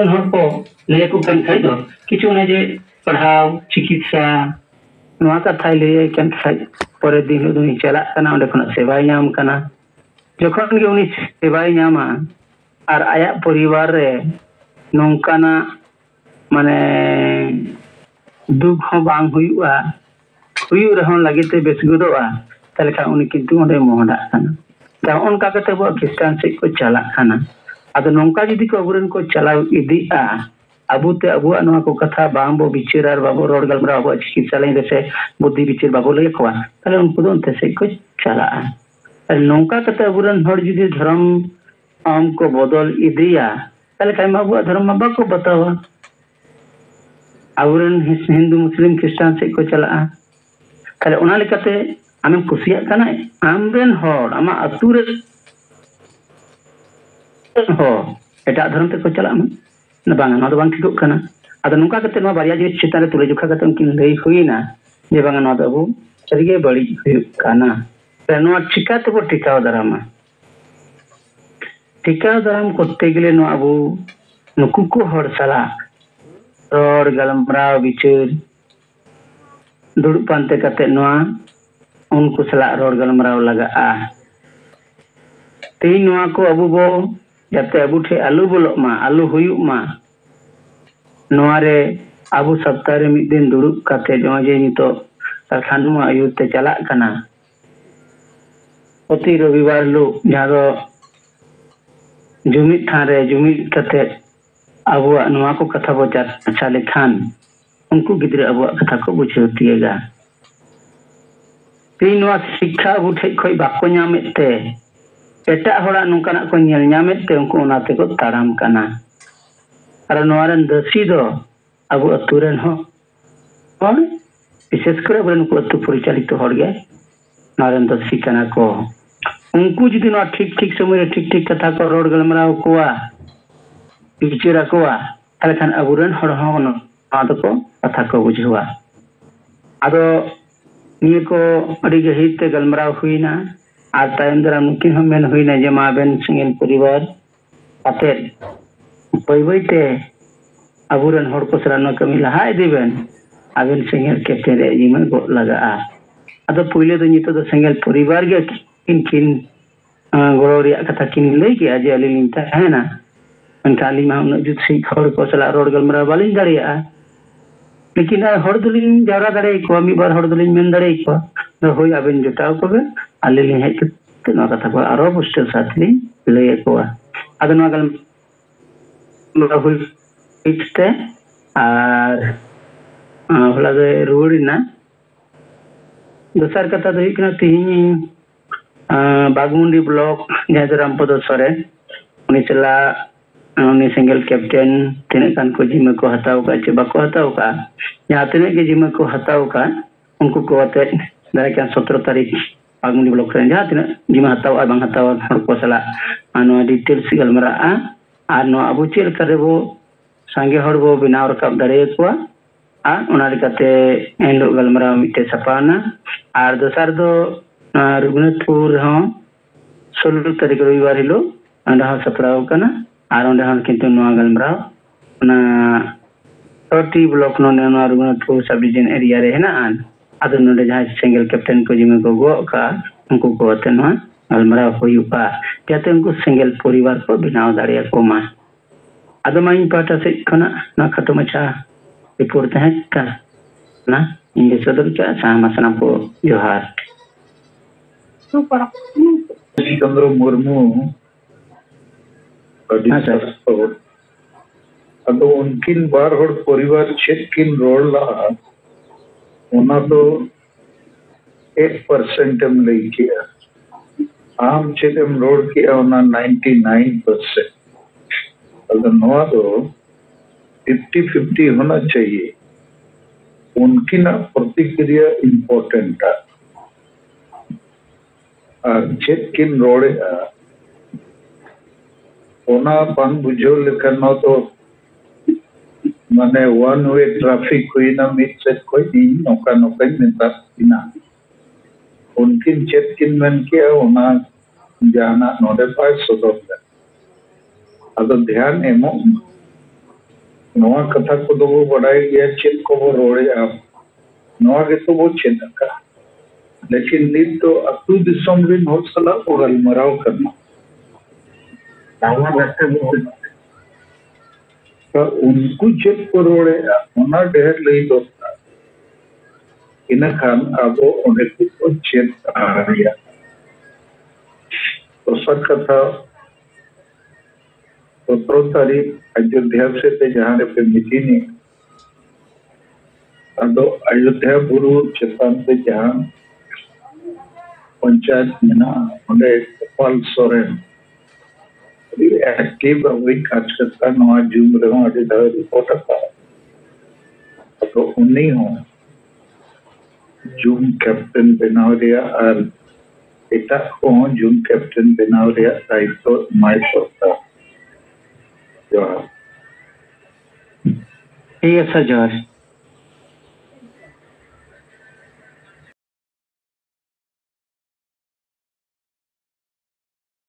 हर को ले को कन खाई दो किछु ने जे पढ़ाव चिकित्सा नवा कथा ले कन खाई परे दिन दुनी चला कना ओंडे खना सेवाई नाम कना जखन के उनी सेवाई नामा और आया परिवार रे नौकाना माने दुख हो बांग हुआ हुई रहन लगे ते बेस गुदोआ तले का उनी किंतु ओंडे मोहडा कना ता उनका कते बो क्रिश्चियन से को चला खाना अदो नौका जदि को अबुरन को चलाव इदिआ अबुते अबुआ नवा को कथा बांबो बिचार और बाबो रोड गलमरा अबो चिकित्सा लई देसे बुद्धि बिचार बाबो लई कोआ तले उनको दो ते से को चला नौका कते अबुरन हर जदि धर्म आम को बदल इदिया तले काय अबुआ धर्म मा बाको बतावा अबुरन हिंदू मुस्लिम क्रिश्चियन से को चला तले ओना लेकाते आमें कुसिया कना आमरेन हर आमा अतुरे हो एटा धर्म ते को चला ना बांगा ना बांग ठिक कना अद नुका कते नो बारिया जे चितारे तुले जुखा कते उनकिन लई हुईना जे बांगा ना अबु सरिगे बड़ी कना ते नो चिका ते बो टिकाव दरामा टिकाव दराम करते गेले नो अबु नुकु को हर सला रोड गलमराव बिचार दुड़ पानते कते नो उनको सला रोड गलमराव लगा तीन नुआ को अबु बो जाते अबु ठे आलू बोलो मा आलू हुयु मा नोआरे अबु सप्ताह रे मिद दिन दुड़ुब काते जे नितो खानु आयुर ते चला कना प्रति रविवार लो जहां जुमित थारे जुमित कते अबुआ नोआ को कथा बो अच्छा लेखान उनको गिद्रे अबुआ कथा को बुझेतिएगा तीन नुआ शिक्षा अबु ठे खोई बाको ᱧᱟᱢᱮते एटा होड़ा नुकाना को ᱧᱮᱞ ᱧᱟᱢᱮते उनको ओनाते को ताराम कना और नोआरन दसी दो अब अतुरन हो और विशेष कर अब उनको अतु परिचालित हो गए नोआरन दसी कना को उनको जदि नो ठीक ठीक समय ठीक ठीक कथा को रोड गलमराव कोआ बिचारा कोआ तले खान अबुरन हड़ हो नो आदो को कथा को बुझवा आदो निये को अड़ी गहिते गलमराव हुईना और तायम दरा मुकिन हम मेन हुईना जे माबेन सिंगल परिवार आते बइबइते अबुरन हड़ को सरानो कमी लहाय दिबेन आबेन सिंगल कैप्टन रे जिमन गो लगा अदो पहिले दो नितो दो सिंगल परिवार गे किन गोरो रिया कथा किन लई के अजे अलिन ताहेना अनकाली मा उन जुत सी हड़ को सला रोड गलमरा बालिन दाड़िया लेकिन हड़ दुलिन जारा दाड़े को मी बार हड़ दुलिन मेन दाड़े को तो होय आबेन जुटाव को अलिन हे के नो कथा को आरो पुष्ट साथी लई को अदो नो गल राहुल इच्छते और होला दे रुड़िना दोसर कथा दो हिकना तिहिनी बागमुंडी ब्लॉक जहां रामपद सरे उनी चला उनी सिंगल कैप्टन तिने कान को जिम्मे को हताव का चे बाको हताव का जहां तिने के जिम्मे को हताव का उनको को अते दारे का 17 तारीख बागमुंडी ब्लॉक रे जहां तिने जिम्मे हताव आ बांग हताव हर को सला अनो डिटेल्स गलमरा और नो अबु चेल करेबो सांगे हड़बो बिनाव रकाब दाड़े को आ ओना लेकाते एलो गलमरा मिटे सपाना और दोसर दो रघुनाथपुर हो 16 तारीख रविवार हिलो अंडा सपराव कना और ओंडे हन किंतु नो गलमरा ना 30 ब्लॉक नो ने रघुनाथपुर सब डिवीजन एरिया रे हेना आन आदो नोडे जहां सिंगल कैप्टन को जिमे को गो का उनको को अते नो गलमरा होयुपा त्याते उनको सिंगल परिवार को बिनाव दाड़िया को मा आदो माइन पाटा से खना ना खतो मचा रिपोर्ट है का ना इंगे सदर का सामसना को जोहार चंद्र मुर्मू अदो उनकिन बार हड़ परिवार चेक किन रोड ला ओना तो 1% एम लई किया आम चेक एम रोड किया ओना 99%। अगर नवा तो 50-50 होना चाहिए उनकी ना प्रतिक्रिया इम्पोर्टेंट है और चेक किन रोड ओना बंग बुझो लेकिन ना तो माने वन वे ट्रैफिक हुई ना मिट से कोई नहीं नौका नौका मिलता बिना उनकिन चेक किन मन किया ओना जाना नोडे पास सोदो अदो ध्यान एमो नवा कथा को तो वो बढ़ाई गया चेत को वो रोड़े आप नवा के तो वो चेत का लेकिन नित तो अतु दिसम रिन हो सला वो गलमराव करना तो उनको चेत को रोड़े उन्ना ढेर ले दोस्ता इन खान अब उन्हें को चेत आ रहा तो सब कथा 17 तारीख अयोध्या से ते जहाँ पे मिली अदो अयोध्या बुरु चेतान पे जहाँ पंचायत मेना उन्हें गोपाल सोरेन एक्टिव अभी काज करता नवा जूम रहा अभी दावे रिपोर्ट आता तो उन्हीं हो जूम कैप्टन बनाव रिया और इता को जूम कैप्टन बनाव रिया दायित्व माय पड़ता ठीक है सर जोहार